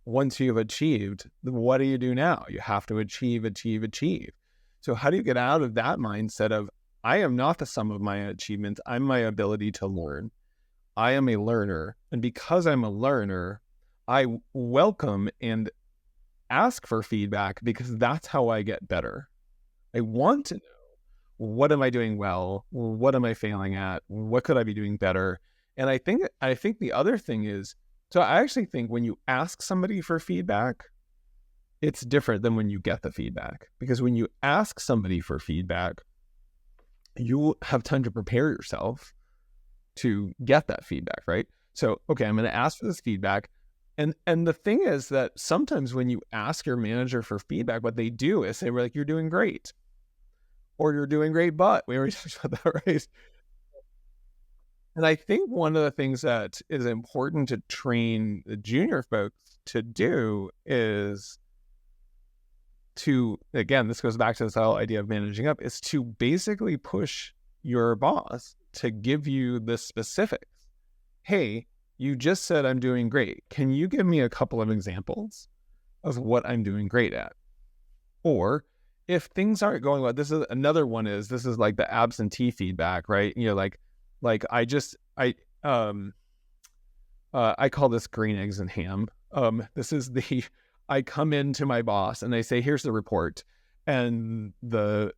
once you've achieved, what do you do now? You have to achieve. So how do you get out of that mindset of, I am not the sum of my achievements, I'm my ability to learn. I am a learner. And because I'm a learner, I welcome and ask for feedback, because that's how I get better. I want to know, what am I doing well? What am I failing at? What could I be doing better? And I think the other thing is, so I actually think when you ask somebody for feedback, it's different than when you get the feedback. Because when you ask somebody for feedback, you have time to prepare yourself to get that feedback, right? So, okay, I'm going to ask for this feedback. And the thing is that sometimes when you ask your manager for feedback, what they do is say, we're like, "You're doing great," or "You're doing great, but," we already talked about that, right? And I think one of the things that is important to train the junior folks to do is to, again, this goes back to this whole idea of managing up, is to basically push your boss to give you the specifics. Hey, you just said I'm doing great. Can you give me a couple of examples of what I'm doing great at? Or if things aren't going well, this is another one, this is like the absentee feedback, right? I call this green eggs and ham. This is I come into my boss and I say, "Here's the report." And the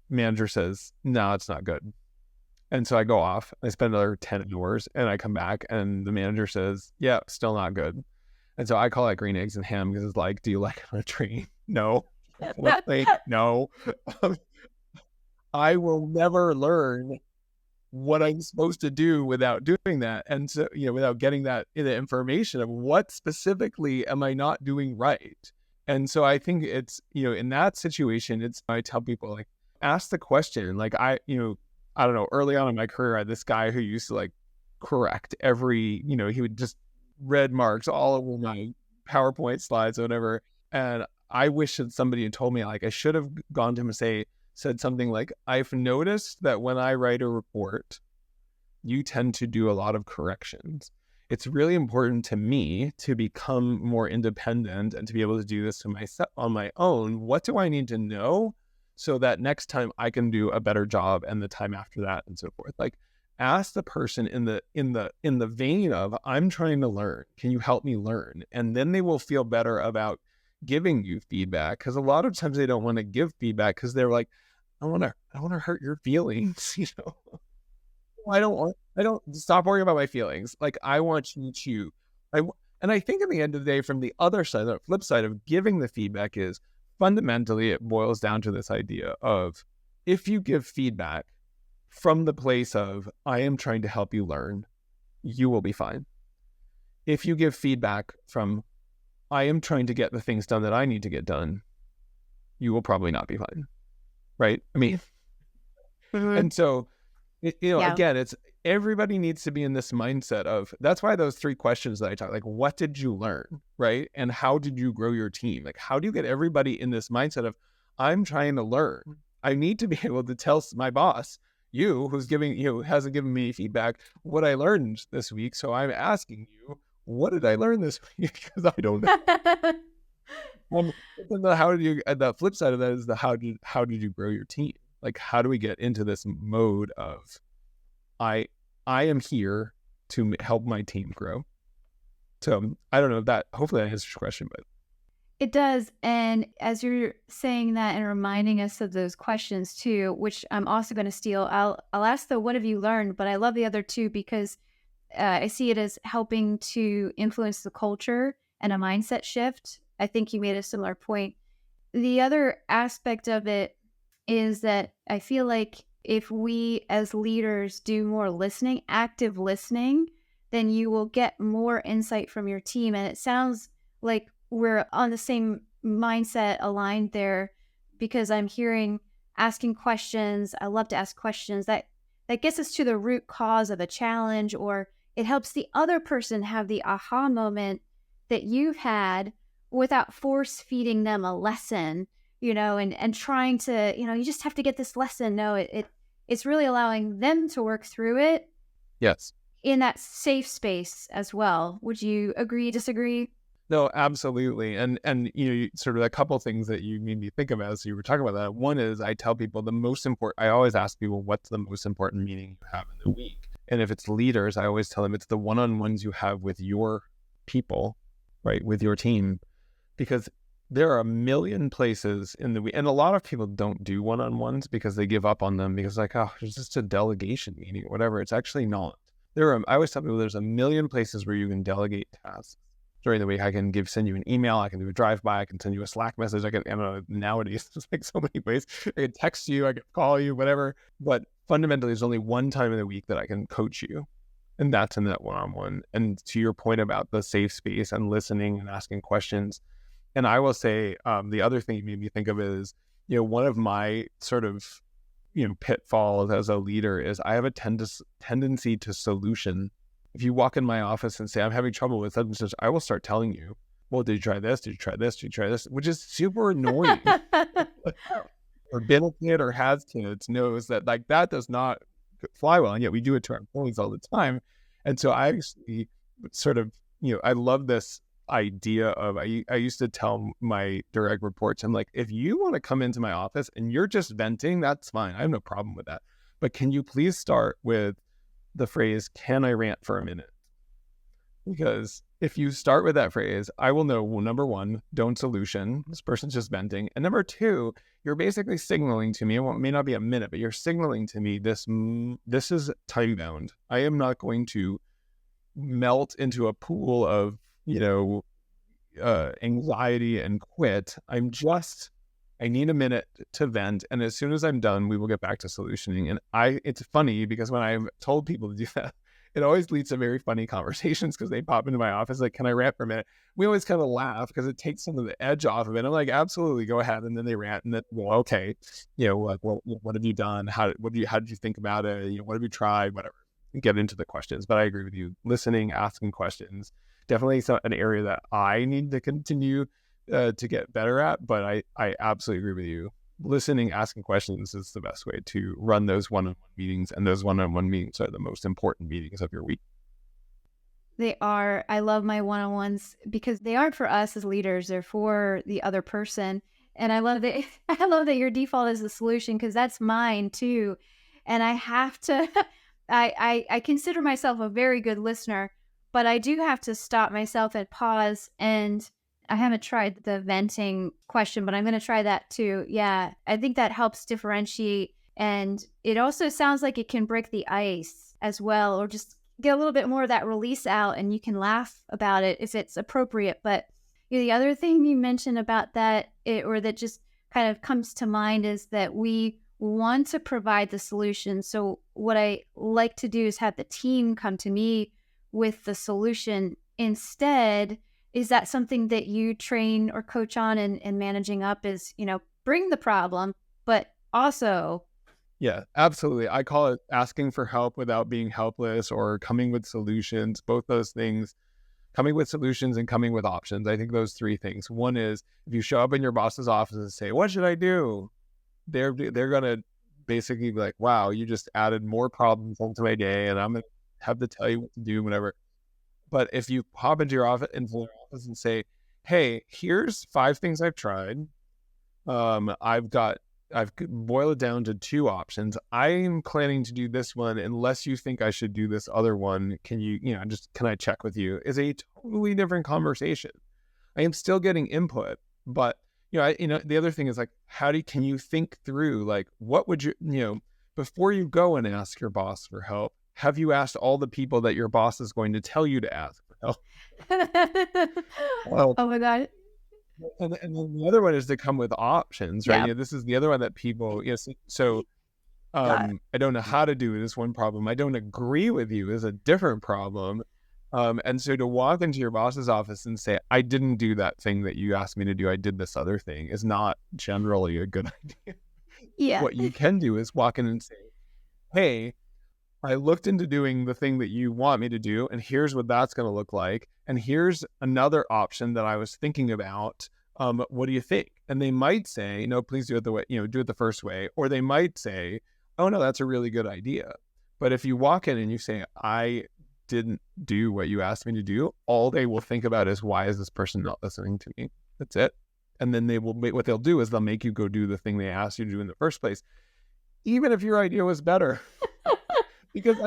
manager says, "No, it's not good." And so I go off, I spend another 10 hours, and I come back and the manager says, "Yeah, still not good." And so I call that green eggs and ham, because it's like, do you like it on a train? No. No. I will never learn what I'm supposed to do without doing that. And so, without getting that the information of what specifically am I not doing right. And so I think it's, in that situation, I tell people, like, ask the question. Like, I don't know, early on in my career, I had this guy who used to like correct every, he would just red marks all over my PowerPoint slides or whatever. And I wish that somebody had told me, like, I should have gone to him and said something like, "I've noticed that when I write a report, you tend to do a lot of corrections. It's really important to me to become more independent and to be able to do this to myself on my own. What do I need to know so that next time I can do a better job, and the time after that, and so forth?" Like, ask the person in the vein of, "I'm trying to learn. Can you help me learn?" And then they will feel better about giving you feedback, because a lot of times they don't want to give feedback because they're like, I want to hurt your feelings, I don't stop worrying about my feelings. Like, I want you to, and I think at the end of the day, from the other side, the flip side of giving the feedback is fundamentally it boils down to this idea of, if you give feedback from the place of, I am trying to help you learn, you will be fine. If you give feedback from, I am trying to get the things done that I need to get done, you will probably not be fine. Right? I mean, and so, again, it's, everybody needs to be in this mindset of, that's why those 3 questions that I talk, like, what did you learn? Right? And how did you grow your team? Like, how do you get everybody in this mindset of, I'm trying to learn. I need to be able to tell my boss, hasn't given me feedback, what I learned this week. So I'm asking you, what did I learn this week? Because I don't know. The flip side of that is how did you grow your team? Like, how do we get into this mode of, I am here to help my team grow? So I don't know if that, hopefully that answers your question, but. It does. And as you're saying that and reminding us of those questions too, which I'm also going to steal, I'll ask the what have you learned, but I love the other 2 because I see it as helping to influence the culture and a mindset shift. I think you made a similar point. The other aspect of it is that I feel like if we as leaders do more listening, active listening, then you will get more insight from your team. And it sounds like we're on the same mindset aligned there, because I'm hearing asking questions. I love to ask questions that gets us to the root cause of a challenge, or it helps the other person have the aha moment that you've had without force feeding them a lesson, and trying to, you just have to get this lesson. No, it's really allowing them to work through it. Yes. In that safe space as well. Would you agree, disagree? No, absolutely. And sort of a couple of things that you made me think of as you were talking about that. One is, I tell people I always ask people, what's the most important meeting you have in the week? And if it's leaders, I always tell them it's the one-on-ones you have with your people, right? With your team, because there are a million places in the week. And a lot of people don't do one-on-ones because they give up on them because like, oh, it's just a delegation meeting or whatever. It's actually not. I always tell people there's a million places where you can delegate tasks. During the week, I can send you an email, I can do a drive-by, I can send you a Slack message, I don't know, nowadays, it's like so many ways. I can text you, I can call you, whatever. But fundamentally, there's only one time in the week that I can coach you. And that's in that one-on-one. And to your point about the safe space and listening and asking questions. And I will say, the other thing you made me think of is, one of my sort of, pitfalls as a leader is I have a tendency to solution. If you walk in my office and say, I'm having trouble with such and such, I will start telling you, well, did you try this? Did you try this? Did you try this? Which is super annoying. Or been a kid or has kids knows that like that does not fly well. And yet we do it to our employees all the time. And so I actually sort of, I love this idea of, I used to tell my direct reports, I'm like, if you want to come into my office and you're just venting, that's fine. I have no problem with that. But can you please start with the phrase, can I rant for a minute? Because if you start with that phrase, I will know, well, number one, don't solution. This person's just venting. And number two, you're basically signaling to me, it may not be a minute, but you're signaling to me this is time bound. I am not going to melt into a pool of, anxiety and quit. I need a minute to vent. And as soon as I'm done, we will get back to solutioning. And it's funny because when I've told people to do that, it always leads to very funny conversations because they pop into my office like, can I rant for a minute? We always kind of laugh because it takes some of the edge off of it. I'm like, absolutely, go ahead. And then they rant and then, well, okay, like, well, what have you done? How did you think about it? What have you tried? Whatever. Get into the questions. But I agree with you. Listening, asking questions, definitely an area that I need to continue to get better at. But I absolutely agree with you. Listening, asking questions is the best way to run those one-on-one meetings, and those one-on-one meetings are the most important meetings of your week. They are. I love my one-on-ones because they aren't for us as leaders; they're for the other person. And I love that. I love that your default is the solution because that's mine too. And I have to. I consider myself a very good listener, but I do have to stop myself and pause and I haven't tried the venting question, but I'm going to try that too. Yeah, I think that helps differentiate. And it also sounds like it can break the ice as well, or just get a little bit more of that release out, and you can laugh about it if it's appropriate. But the other thing you mentioned about that, or that just kind of comes to mind, is that we want to provide the solution. So what I like to do is have the team come to me with the solution instead. Is that something that you train or coach on and managing up, is, bring the problem, but also... Yeah, absolutely. I call it asking for help without being helpless, or coming with solutions. Both those things, coming with solutions and coming with options. I think those three things. One is, if you show up in your boss's office and say, "What should I do?" They're going to basically be like, "Wow, you just added more problems into my day, and I'm going to have to tell you what to do," whatever. But if you pop into your office and say, "Hey, here's 5 things I've tried. I've boiled it down to 2 options. I'm planning to do this one unless you think I should do this other one. Can can I check with you?" Is a totally different conversation. I am still getting input, but the other thing is, like, can you think through, like, what would you, before you go and ask your boss for help, have you asked all the people that your boss is going to tell you to ask for help? Well, oh my God. And then the other one is to come with options, right? Yeah. This is the other one that people, I don't know how to do this one problem. I don't agree with you is a different problem. And so to walk into your boss's office and say, "I didn't do that thing that you asked me to do, I did this other thing," is not generally a good idea. Yeah. What you can do is walk in and say, "Hey, I looked into doing the thing that you want me to do, and here's what that's going to look like. And here's another option that I was thinking about. What do you think?" And they might say, "No, please do it the way, do it the first way." Or they might say, "Oh no, that's a really good idea." But if you walk in and you say, "I didn't do what you asked me to do," all they will think about is, "Why is this person not listening to me?" That's it. And then what they'll do is they'll make you go do the thing they asked you to do in the first place, even if your idea was better. Because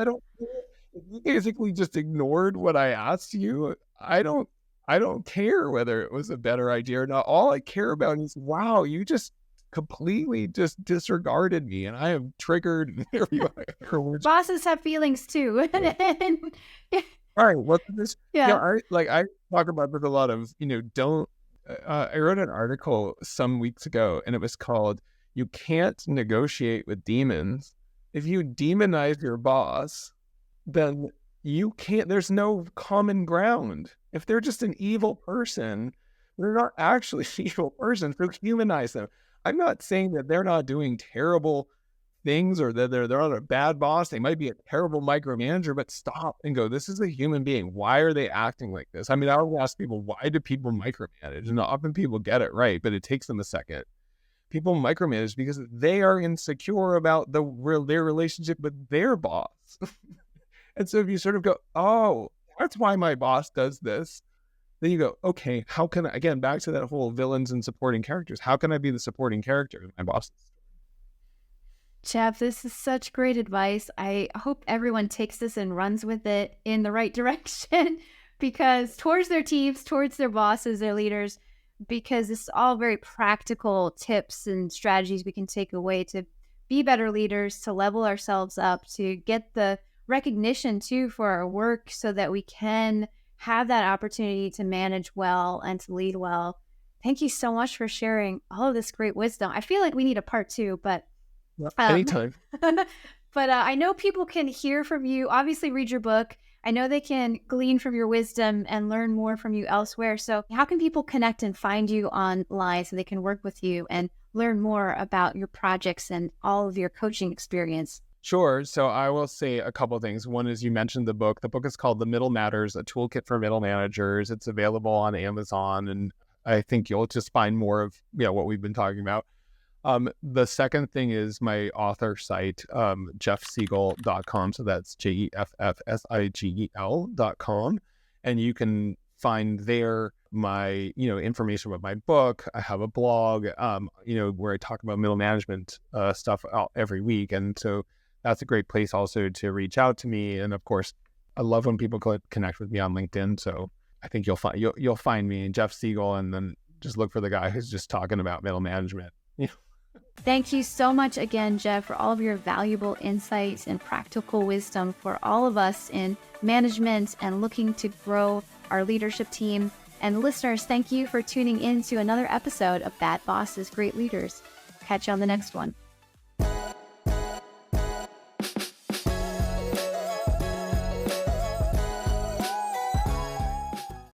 you basically just ignored what I asked you. I don't care whether it was a better idea or not. All I care about is, wow, you just completely just disregarded me, and I am triggered. Bosses have feelings too. All right, well, this, Yeah. I talk about this a lot of, don't. I wrote an article some weeks ago, and it was called "You Can't Negotiate with Demons." If you demonize your boss, then you can't, there's no common ground. If they're just an evil person, they're not actually an evil person. So humanize them. I'm not saying that they're not doing terrible things, or that they're not a bad boss. They might be a terrible micromanager, but stop and go, "This is a human being. Why are they acting like this?" I mean, I always ask people, why do people micromanage? And often people get it right, but it takes them a second. People micromanage because they are insecure about their relationship with their boss. And so if you sort of go, "Oh, that's why my boss does this," then you go, "Okay, how can I," again, back to that whole villains and supporting characters, how can I be the supporting character of my boss's story? Jeff, this is such great advice. I hope everyone takes this and runs with it in the right direction, because towards their teams, towards their bosses, their leaders, because it's all very practical tips and strategies we can take away to be better leaders, to level ourselves up, to get the recognition too for our work, so that we can have that opportunity to manage well and to lead well. Thank you so much for sharing all of this great wisdom. I feel like we need a part 2, but anytime. But I know people can hear from you, obviously read your book. I know they can glean from your wisdom and learn more from you elsewhere. So how can people connect and find you online so they can work with you and learn more about your projects and all of your coaching experience? Sure. So I will say a couple of things. One is, you mentioned the book. The book is called The Middle Matters, a Toolkit for Middle Managers. It's available on Amazon, and I think you'll just find more of what we've been talking about. The second thing is my author site, jeffsigel.com. So that's JEFFSIGEL.com. And you can find there my, information about my book. I have a blog, where I talk about middle management stuff every week. And so that's a great place also to reach out to me. And of course, I love when people connect with me on LinkedIn. So I think you'll find me in Jeff Sigel, and then just look for the guy who's just talking about middle management. Thank you so much again, Jeff, for all of your valuable insights and practical wisdom for all of us in management and looking to grow our leadership team. And listeners, thank you for tuning in to another episode of Bad Bosses, Great Leaders. Catch you on the next one.